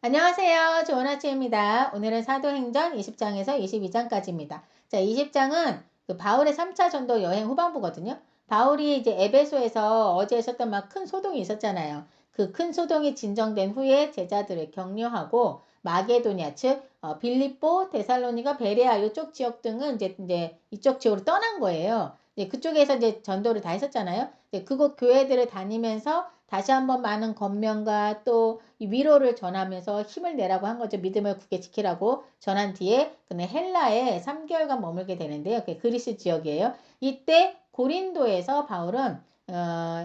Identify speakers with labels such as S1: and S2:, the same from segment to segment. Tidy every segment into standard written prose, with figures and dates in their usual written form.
S1: 안녕하세요. 좋은 아침입니다. 오늘은 사도행전 20장에서 22장까지입니다. 자, 20장은 그 바울의 3차 전도 여행 후반부거든요. 바울이 이제 에베소에서 어제 있었던 막 큰 소동이 있었잖아요. 그 큰 소동이 진정된 후에 제자들을 격려하고 마게도냐 즉 빌립보, 데살로니가, 베레아 이쪽 지역 등은 이제 이쪽 지역으로 떠난 거예요. 이제 그쪽에서 이제 전도를 다 했었잖아요. 그곳 교회들을 다니면서 다시 한번 많은 권면과 또 위로를 전하면서 힘을 내라고 한 거죠. 믿음을 굳게 지키라고 전한 뒤에 그는 헬라에 3개월간 머물게 되는데요. 그게 그리스 지역이에요. 이때 고린도에서 바울은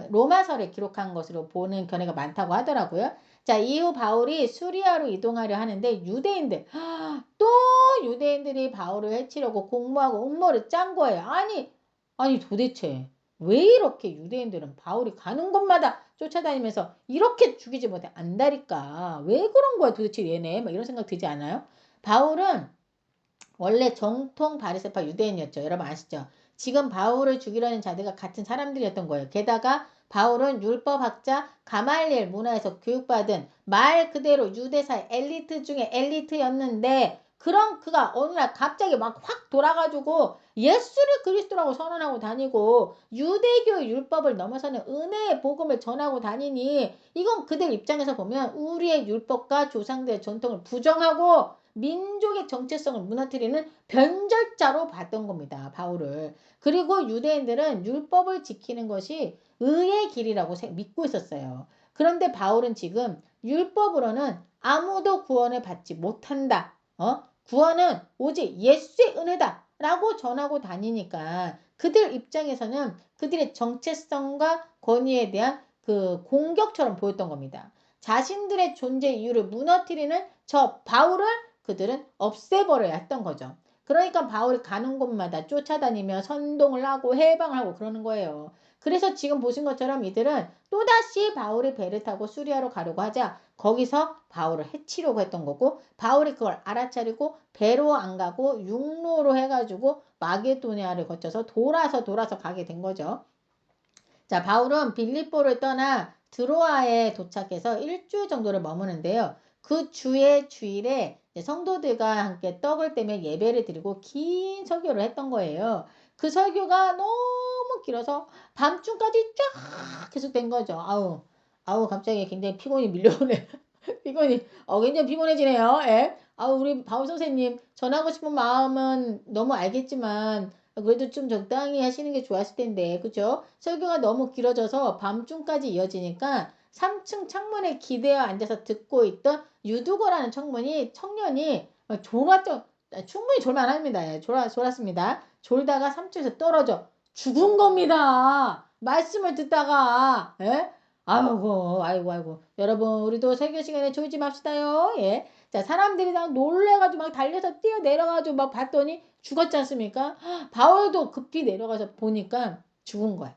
S1: 로마서를 기록한 것으로 보는 견해가 많다고 하더라고요. 자, 이후 바울이 수리아로 이동하려 하는데 유대인들 또 유대인들이 바울을 해치려고 공모하고 음모를 짠 거예요. 아니 도대체 왜 이렇게 유대인들은 바울이 가는 곳마다 쫓아다니면서 이렇게 죽이지 못해 안다니까 왜 그런 거야 도대체 얘네 막 이런 생각 들지 않아요? 바울은 원래 정통 바리새파 유대인이었죠. 여러분 아시죠? 지금 바울을 죽이려는 자들과 같은 사람들이었던 거예요. 게다가 바울은 율법학자 가말리엘 문화에서 교육받은 말 그대로 유대사의 엘리트 중에 엘리트였는데 그런 그가 어느 날 갑자기 막 확 돌아가지고 예수를 그리스도라고 선언하고 다니고 유대교의 율법을 넘어서는 은혜의 복음을 전하고 다니니 이건 그들 입장에서 보면 우리의 율법과 조상들의 전통을 부정하고 민족의 정체성을 무너뜨리는 변절자로 봤던 겁니다. 바울을. 그리고 유대인들은 율법을 지키는 것이 의의 길이라고 믿고 있었어요. 그런데 바울은 지금 율법으로는 아무도 구원을 받지 못한다. 구원은 오직 예수의 은혜다. 라고 전하고 다니니까 그들 입장에서는 그들의 정체성과 권위에 대한 그 공격처럼 보였던 겁니다. 자신들의 존재 이유를 무너뜨리는 저 바울을 그들은 없애버려야 했던 거죠. 그러니까 바울이 가는 곳마다 쫓아다니며 선동을 하고 해방을 하고 그러는 거예요. 그래서 지금 보신 것처럼 이들은 또다시 바울이 배를 타고 수리아로 가려고 하자 거기서 바울을 해치려고 했던 거고 바울이 그걸 알아차리고 배로 안 가고 육로로 해가지고 마게도니아를 거쳐서 돌아서 가게 된 거죠. 자, 바울은 빌립보를 떠나 드로아에 도착해서 일주일 정도를 머무는데요. 그 주의 주일에 성도들과 함께 떡을 떼며 예배를 드리고 긴 설교를 했던 거예요. 그 설교가 너무 길어서 밤중까지 쫙 계속된 거죠. 아우 갑자기 굉장히 피곤이 밀려오네. 피곤이 굉장히 피곤해지네요. 예. 우리 바울 선생님 전하고 싶은 마음은 너무 알겠지만 그래도 좀 적당히 하시는 게 좋았을 텐데 그죠? 설교가 너무 길어져서 밤중까지 이어지니까 3층 창문에 기대어 앉아서 듣고 있던 유두거라는 청년이 졸았죠. 충분히 졸만합니다. 예, 졸았습니다. 졸다가 3층에서 떨어져 죽은 겁니다. 말씀을 듣다가 예? 아이고. 여러분, 우리도 설교 시간에 졸지 맙시다요. 예. 자, 사람들이 다 놀래가지고 막 달려서 뛰어 내려가지고 막 봤더니 죽었지 않습니까? 바울도 급히 내려가서 보니까 죽은 거야.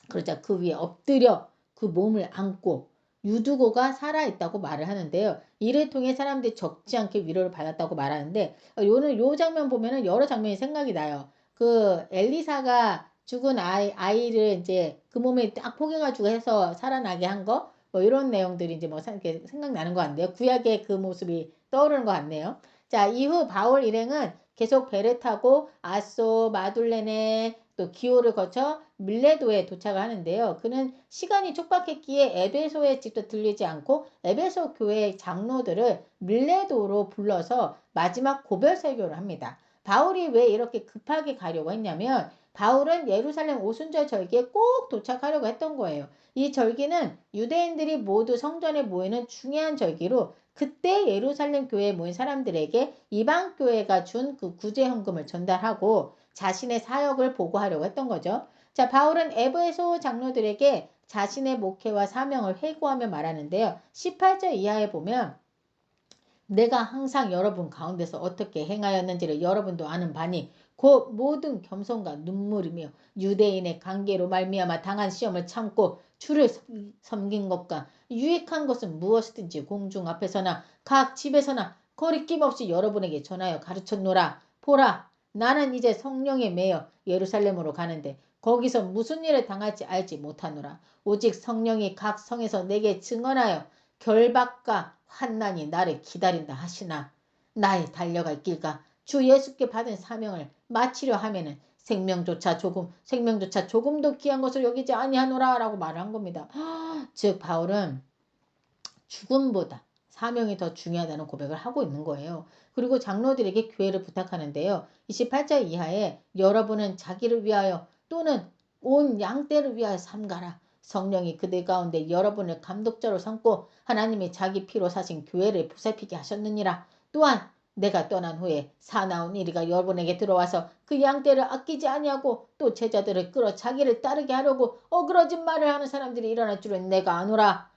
S1: 그러자 그 위에 엎드려 그 몸을 안고 유두고가 살아있다고 말을 하는데요. 이를 통해 사람들이 적지 않게 위로를 받았다고 말하는데, 요 장면 보면은 여러 장면이 생각이 나요. 그 엘리사가 죽은 아이를 이제 그 몸에 딱 포개가지고 해서 살아나게 한 거, 뭐 이런 내용들이 이제 뭐 이렇게 생각나는 것 같네요. 구약의 그 모습이 떠오르는 것 같네요. 자, 이후 바울 일행은 계속 배를 타고 아소, 마둘레네, 또 기호를 거쳐 밀레도에 도착을 하는데요. 그는 시간이 촉박했기에 에베소에 직접 들리지 않고 에베소 교회의 장로들을 밀레도로 불러서 마지막 고별 설교를 합니다. 바울이 왜 이렇게 급하게 가려고 했냐면 바울은 예루살렘 오순절 절기에 꼭 도착하려고 했던 거예요. 이 절기는 유대인들이 모두 성전에 모이는 중요한 절기로 그때 예루살렘 교회에 모인 사람들에게 이방 교회가 준 그 구제 헌금을 전달하고 자신의 사역을 보고하려고 했던 거죠. 자, 바울은 에베소 장로들에게 자신의 목회와 사명을 회고하며 말하는데요. 18절 이하에 보면 내가 항상 여러분 가운데서 어떻게 행하였는지를 여러분도 아는 바니 곧 모든 겸손과 눈물이며 유대인의 관계로 말미암아 당한 시험을 참고 주를 섬긴 것과 유익한 것은 무엇이든지 공중 앞에서나 각 집에서나 거리낌 없이 여러분에게 전하여 가르쳤노라. 보라, 나는 이제 성령에 매여 예루살렘으로 가는데 거기서 무슨 일을 당할지 알지 못하노라. 오직 성령이 각 성에서 내게 증언하여 결박과 환난이 나를 기다린다 하시나 나의 달려갈 길과 주 예수께 받은 사명을 마치려 하면은 생명조차 조금도 귀한 것을 여기지 아니하노라 라고 말을 한 겁니다. 즉 바울은 죽음보다 사명이 더 중요하다는 고백을 하고 있는 거예요. 그리고 장로들에게 교회를 부탁하는데요. 28절 이하에 여러분은 자기를 위하여 또는 온 양떼를 위하여 삼가라. 성령이 그들 가운데 여러분을 감독자로 삼고 하나님이 자기 피로 사신 교회를 보살피게 하셨느니라. 또한 내가 떠난 후에 사나운 이리가 여러분에게 들어와서 그 양떼를 아끼지 아니하고 또 제자들을 끌어 자기를 따르게 하려고 어그러진 말을 하는 사람들이 일어날 줄은 내가 아노라.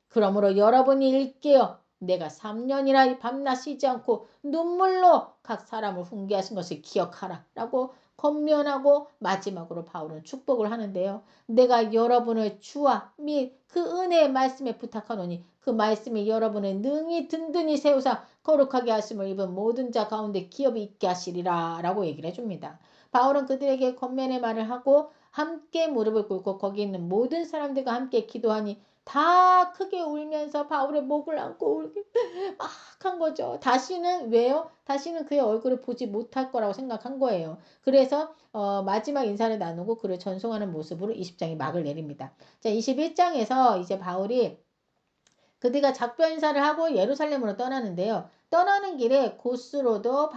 S1: 그러므로 여러분이 일깨어 내가 3년이나 밤낮 쉬지 않고 눈물로 각 사람을 훈계하신 것을 기억하라 라고 권면하고 마지막으로 바울은 축복을 하는데요. 내가 여러분을 주와 및 그 은혜의 말씀에 부탁하노니 그 말씀이 여러분을 능히 든든히 세우사 거룩하게 하심을 입은 모든 자 가운데 기업이 있게 하시리라 라고 얘기를 해줍니다. 바울은 그들에게 권면의 말을 하고 함께 무릎을 꿇고 거기 있는 모든 사람들과 함께 기도하니 다 크게 울면서 바울의 목을 안고 울기 막 한 거죠. 다시는 왜요? 다시는 그의 얼굴을 보지 못할 거라고 생각한 거예요. 그래서 마지막 인사를 나누고 그를 전송하는 모습으로 20장이 막을 내립니다. 자, 21장에서 이제 바울이 그들과 작별 인사를 하고 예루살렘으로 떠나는데요. 떠나는 길에 고스로도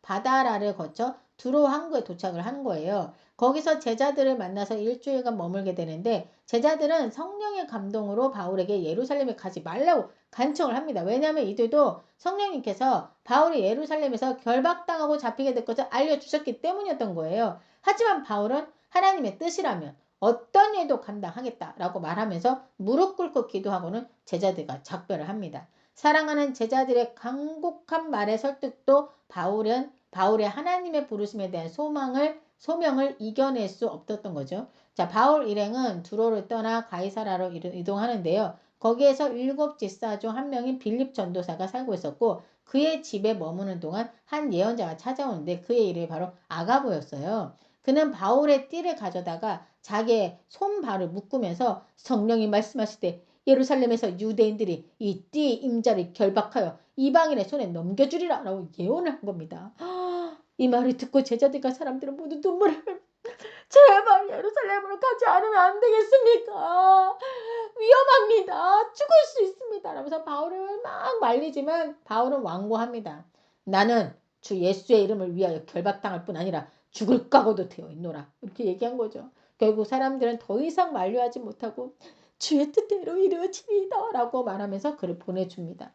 S1: 바다라를 거쳐 두로 항구에 도착을 하는 거예요. 거기서 제자들을 만나서 일주일간 머물게 되는데 제자들은 성령의 감동으로 바울에게 예루살렘에 가지 말라고 간청을 합니다. 왜냐하면 이들도 성령님께서 바울이 예루살렘에서 결박당하고 잡히게 될 것을 알려주셨기 때문이었던 거예요. 하지만 바울은 하나님의 뜻이라면 어떤 일도 감당하겠다라고 말하면서 무릎 꿇고 기도하고는 제자들과 작별을 합니다. 사랑하는 제자들의 간곡한 말의 설득도 바울의 하나님의 부르심에 대한 소명을 이겨낼 수 없었던 거죠. 자, 바울 일행은 두로를 떠나 가이사라로 이동하는데요. 거기에서 7집사 중 한 명인 빌립 전도사가 살고 있었고 그의 집에 머무는 동안 한 예언자가 찾아오는데 그의 이름이 바로 아가보였어요. 그는 바울의 띠를 가져다가 자기의 손발을 묶으면서 성령이 말씀하실 때 예루살렘에서 유대인들이 이 띠 임자를 결박하여 이방인의 손에 넘겨주리라 라고 예언을 한 겁니다. 이 말을 듣고 제자들과 사람들은 모두 눈물을 제발 예루살렘으로 가지 않으면 안 되겠습니까? 위험합니다. 죽을 수 있습니다. 라면서 바울을 막 말리지만 바울은 완고합니다. 나는 주 예수의 이름을 위하여 결박당할 뿐 아니라 죽을 각오도 되어 있노라. 이렇게 얘기한 거죠. 결국 사람들은 더 이상 만류하지 못하고 주의 뜻대로 이루어지리이다 라고 말하면서 그를 보내줍니다.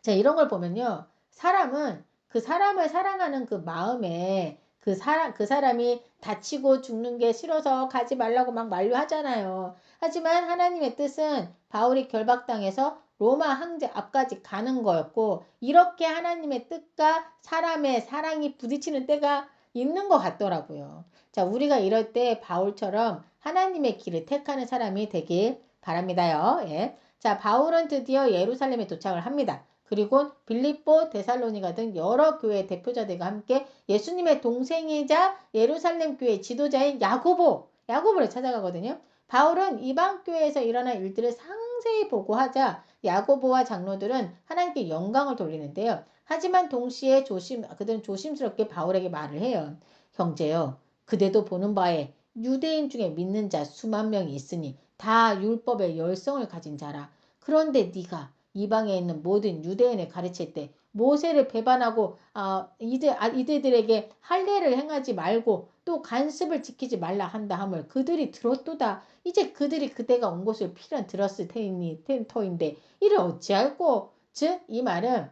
S1: 자, 이런 걸 보면요. 사람은 그 사람을 사랑하는 그 마음에 그 사람이 다치고 죽는 게 싫어서 가지 말라고 막 만류하잖아요. 하지만 하나님의 뜻은 바울이 결박당해서 로마 황제 앞까지 가는 거였고 이렇게 하나님의 뜻과 사람의 사랑이 부딪히는 때가 있는 것 같더라고요. 자, 우리가 이럴 때 바울처럼 하나님의 길을 택하는 사람이 되길 바랍니다요. 예. 자, 바울은 드디어 예루살렘에 도착을 합니다. 그리고 빌립보, 데살로니가 등 여러 교회 대표자들과 함께 예수님의 동생이자 예루살렘 교회 지도자인 야고보를 찾아가거든요. 바울은 이방 교회에서 일어난 일들을 상세히 보고하자 야고보와 장로들은 하나님께 영광을 돌리는데요. 하지만 동시에 그들은 조심스럽게 바울에게 말을 해요. 형제여, 그대도 보는 바에 유대인 중에 믿는 자 수만 명이 있으니 다 율법의 열성을 가진 자라. 그런데 네가 이방에 있는 모든 유대인을 가르칠 때 모세를 배반하고 이들에게 할례를 행하지 말고 또 간습을 지키지 말라 한다 함을 그들이 들었도다. 이제 그들이 그대가 온 곳을 필연 들었을 터인데 이를 어찌할꼬. 즉 이 말은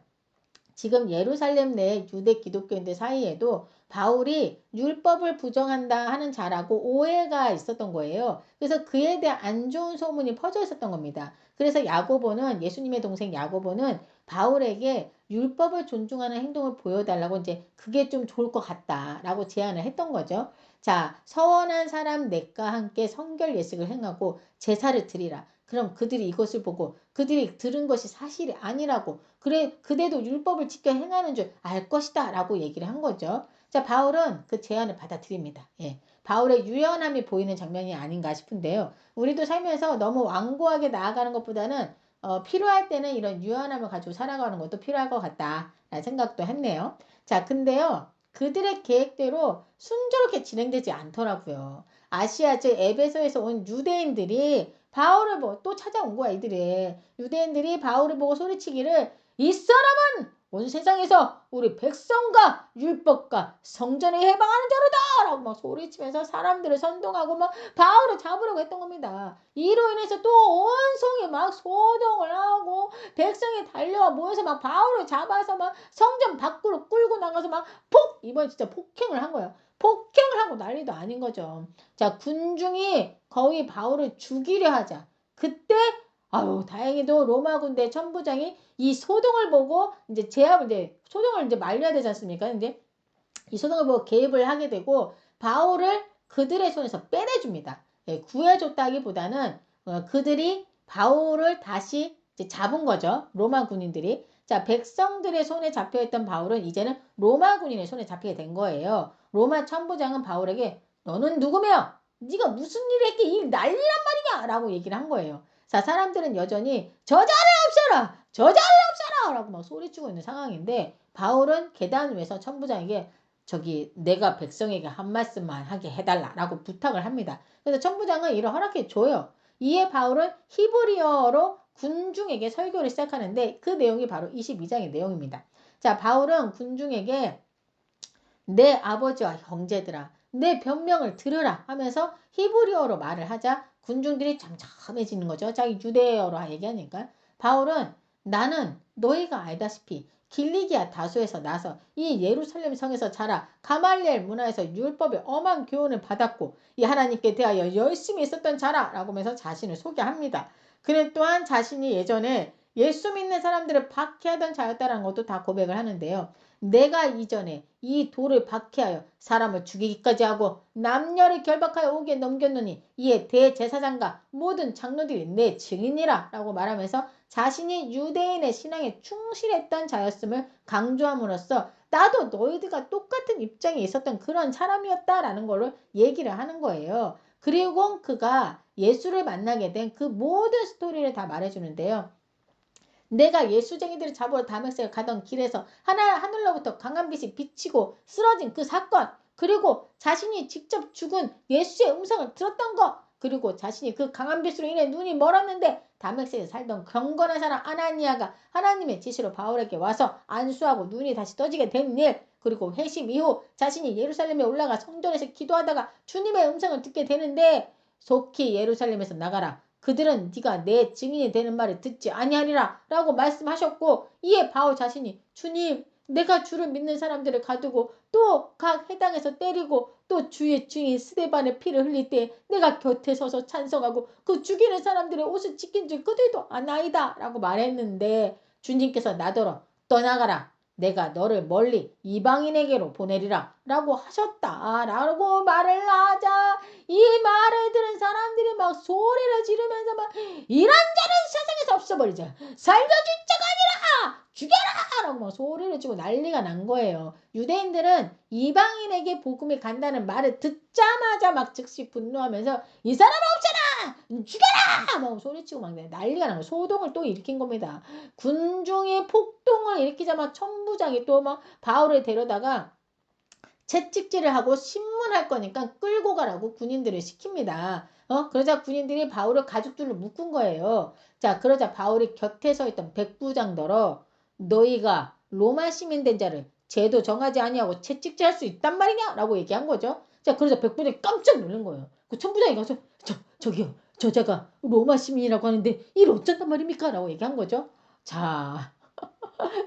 S1: 지금 예루살렘 내 유대 기독교인들 사이에도 바울이 율법을 부정한다 하는 자라고 오해가 있었던 거예요. 그래서 그에 대한 안 좋은 소문이 퍼져 있었던 겁니다. 그래서 예수님의 동생 야고보는 바울에게 율법을 존중하는 행동을 보여달라고 이제 그게 좀 좋을 것 같다라고 제안을 했던 거죠. 자, 서원한 사람 넷과 함께 성결 예식을 행하고 제사를 드리라. 그럼 그들이 이것을 보고 그들이 들은 것이 사실이 아니라고 그래 그대도 율법을 지켜 행하는 줄 알 것이다 라고 얘기를 한 거죠. 자, 바울은 그 제안을 받아들입니다. 예. 바울의 유연함이 보이는 장면이 아닌가 싶은데요. 우리도 살면서 너무 완고하게 나아가는 것보다는 필요할 때는 이런 유연함을 가지고 살아가는 것도 필요할 것 같다라는 생각도 했네요. 자, 근데요. 그들의 계획대로 순조롭게 진행되지 않더라고요. 아시아 즉 에베소에서 온 유대인들이 바울을 보고 또 찾아온 거야 이들이. 유대인들이 바울을 보고 소리치기를 이 사람은 온 세상에서 우리 백성과 율법과 성전에 해방하는 자로다! 라고 막 소리치면서 사람들을 선동하고 막 바울을 잡으려고 했던 겁니다. 이로 인해서 또 온성이 막 소동을 하고 백성이 달려와 모여서 막 바울을 잡아서 막 성전 밖으로 끌고 나가서 막 이번 진짜 폭행을 한 거예요. 폭행을 하고 난리도 아닌 거죠. 자, 군중이 거의 바울을 죽이려 하자. 그때 아유 다행히도 로마 군대 천부장이 이 소동을 보고 이제 소동을 이제 말려야 되지 않습니까? 이제 이 소동을 보고 개입을 하게 되고 바울을 그들의 손에서 빼내줍니다. 예, 구해줬다기보다는 그들이 바울을 다시 이제 잡은 거죠. 로마 군인들이. 자, 백성들의 손에 잡혀있던 바울은 이제는 로마 군인의 손에 잡히게 된 거예요. 로마 천부장은 바울에게 너는 누구며? 네가 무슨 일을 했기에 이 난리란 말이냐? 라고 얘기를 한 거예요. 자, 사람들은 여전히 저자를 없애라! 저자를 없애라! 라고 막 소리치고 있는 상황인데 바울은 계단 위에서 천부장에게 저기 내가 백성에게 한 말씀만 하게 해달라라고 부탁을 합니다. 그래서 천부장은 이를 허락해 줘요. 이에 바울은 히브리어로 군중에게 설교를 시작하는데 그 내용이 바로 22장의 내용입니다. 자, 바울은 군중에게 내 아버지와 형제들아 내 변명을 들으라 하면서 히브리어로 말을 하자 군중들이 잠잠해지는 거죠. 자기 유대어로 얘기하니까. 바울은 나는 너희가 알다시피 길리기아 다소에서 나서 이 예루살렘 성에서 자라 가말리엘 문화에서 율법의 엄한 교훈을 받았고 이 하나님께 대하여 열심히 있었던 자라 라고 하면서 자신을 소개합니다. 그는 또한 자신이 예전에 예수 믿는 사람들을 박해하던 자였다는 것도 다 고백을 하는데요. 내가 이전에 이 돌을 박해하여 사람을 죽이기까지 하고 남녀를 결박하여 옥에 넘겼노니 이에 대제사장과 모든 장로들이 내 증인이라 라고 말하면서 자신이 유대인의 신앙에 충실했던 자였음을 강조함으로써 나도 너희들과 똑같은 입장에 있었던 그런 사람이었다라는 걸로 얘기를 하는 거예요. 그리고 그가 예수를 만나게 된 그 모든 스토리를 다 말해주는데요. 내가 예수쟁이들을 잡으러 다메섹에 가던 길에서 하늘로부터 강한 빛이 비치고 쓰러진 그 사건, 그리고 자신이 직접 죽은 예수의 음성을 들었던 것, 그리고 자신이 그 강한 빛으로 인해 눈이 멀었는데 다메섹에 살던 경건한 사람 아나니아가 하나님의 지시로 바울에게 와서 안수하고 눈이 다시 떠지게 된 일, 그리고 회심 이후 자신이 예루살렘에 올라가 성전에서 기도하다가 주님의 음성을 듣게 되는데 속히 예루살렘에서 나가라. 그들은 네가 내 증인이 되는 말을 듣지 아니하리라 라고 말씀하셨고 이에 바울 자신이 주님 내가 주를 믿는 사람들을 가두고 또 각 해당에서 때리고 또 주의 증인 스데반의 피를 흘릴 때 내가 곁에 서서 찬성하고 그 죽이는 사람들의 옷을 지킨 줄 그들도 아나이다 라고 말했는데 주님께서 나더러 떠나가라 내가 너를 멀리 이방인에게로 보내리라 라고 하셨다 라고 말을 하자 이 말을 들은 사람들이 막 소리를 지르면서 막 이런 자는 세상에서 없어버리자 살려줄 자가 아니라 죽여라 라고 막 소리를 지르고 난리가 난 거예요. 유대인들은 이방인에게 복음이 간다는 말을 듣자마자 막 즉시 분노하면서 이 사람을 없애라 죽여라 막 소리치고 막 난리가 난 거예요. 소동을 또 일으킨 겁니다. 군중이 폭동을 일으키자마자 천부장이 또 막 바울을 데려다가 채찍질을 하고 신문할 거니까 끌고 가라고 군인들을 시킵니다. 그러자 군인들이 바울을 가죽줄로 묶은 거예요. 자, 그러자 바울이 곁에 서 있던 백부장더러 너희가 로마 시민 된 자를 제도 정하지 아니하고 채찍질할 수 있단 말이냐? 라고 얘기한 거죠. 자, 그러자 백부장이 깜짝 놀란 거예요. 그 천부장이 가서 저기요. 저자가 로마 시민이라고 하는데 이를 어쩐단 말입니까? 라고 얘기한 거죠. 자,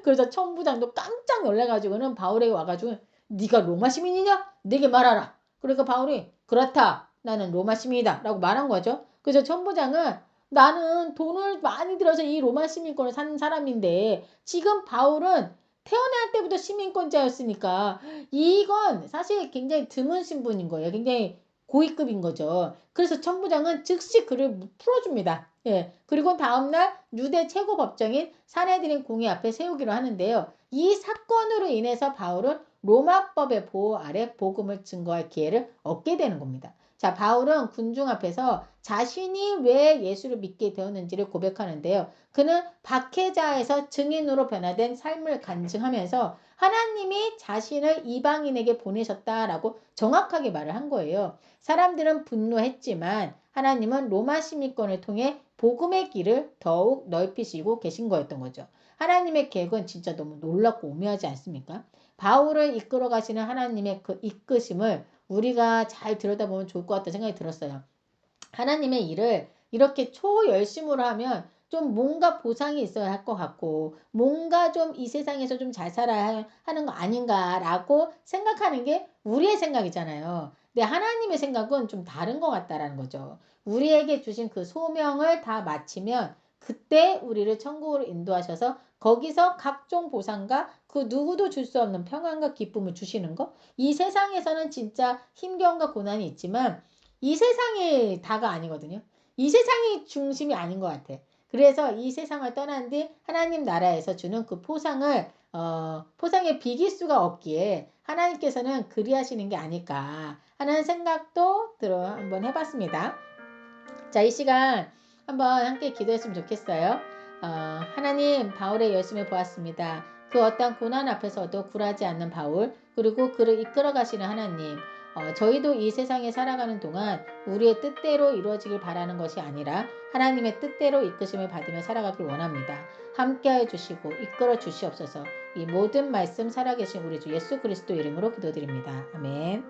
S1: 그래서 천부장도 깜짝 놀라가지고는 바울에게 와가지고 네가 로마 시민이냐? 내게 말하라. 그러니까 바울이 그렇다. 나는 로마 시민이다. 라고 말한 거죠. 그래서 천부장은 나는 돈을 많이 들여서 이 로마 시민권을 산 사람인데 지금 바울은 태어날 때부터 시민권자였으니까 이건 사실 굉장히 드문 신분인 거예요. 굉장히 고위급인 거죠. 그래서 천부장은 즉시 그를 풀어줍니다. 예. 그리고 다음날 유대 최고 법정인 사내들인 공의 앞에 세우기로 하는데요. 이 사건으로 인해서 바울은 로마법의 보호 아래 복음을 증거할 기회를 얻게 되는 겁니다. 자, 바울은 군중 앞에서 자신이 왜 예수를 믿게 되었는지를 고백하는데요. 그는 박해자에서 증인으로 변화된 삶을 간증하면서 하나님이 자신을 이방인에게 보내셨다라고 정확하게 말을 한 거예요. 사람들은 분노했지만 하나님은 로마 시민권을 통해 복음의 길을 더욱 넓히시고 계신 거였던 거죠. 하나님의 계획은 진짜 너무 놀랍고 오묘하지 않습니까? 바울을 이끌어 가시는 하나님의 그 이끄심을 우리가 잘 들여다보면 좋을 것 같다는 생각이 들었어요. 하나님의 일을 이렇게 초열심으로 하면 좀 뭔가 보상이 있어야 할 것 같고 뭔가 좀 이 세상에서 좀 잘 살아야 하는 거 아닌가라고 생각하는 게 우리의 생각이잖아요. 근데 하나님의 생각은 좀 다른 것 같다라는 거죠. 우리에게 주신 그 소명을 다 마치면 그때 우리를 천국으로 인도하셔서 거기서 각종 보상과 그 누구도 줄 수 없는 평안과 기쁨을 주시는 거. 이 세상에서는 진짜 힘겨움과 고난이 있지만 이 세상이 다가 아니거든요. 이 세상이 중심이 아닌 것 같아. 그래서 이 세상을 떠난 뒤 하나님 나라에서 주는 그 포상에 비길 수가 없기에 하나님께서는 그리하시는 게 아닐까 하는 생각도 한번 해봤습니다. 자, 이 시간 한번 함께 기도했으면 좋겠어요. 하나님, 바울의 열심을 보았습니다. 그 어떤 고난 앞에서도 굴하지 않는 바울, 그리고 그를 이끌어 가시는 하나님, 저희도 이 세상에 살아가는 동안 우리의 뜻대로 이루어지길 바라는 것이 아니라 하나님의 뜻대로 이끄심을 받으며 살아가길 원합니다. 함께하여 주시고 이끌어 주시옵소서. 이 모든 말씀 살아계신 우리 주 예수 그리스도 이름으로 기도드립니다. 아멘.